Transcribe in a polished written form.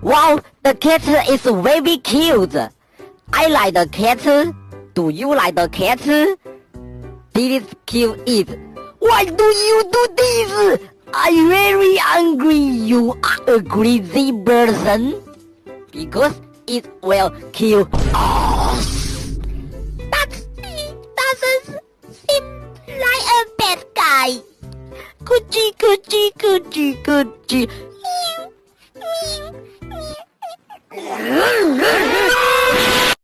Wow, the cat is very cute. I like the cat. Do you like the cat? This kill it. Why do you do this? I'm very angry. You are a crazy person. Because it will kill us. He doesn't seem like a bad guy. Coochie, coochie, coochie, coochie. Meow, meow, meow.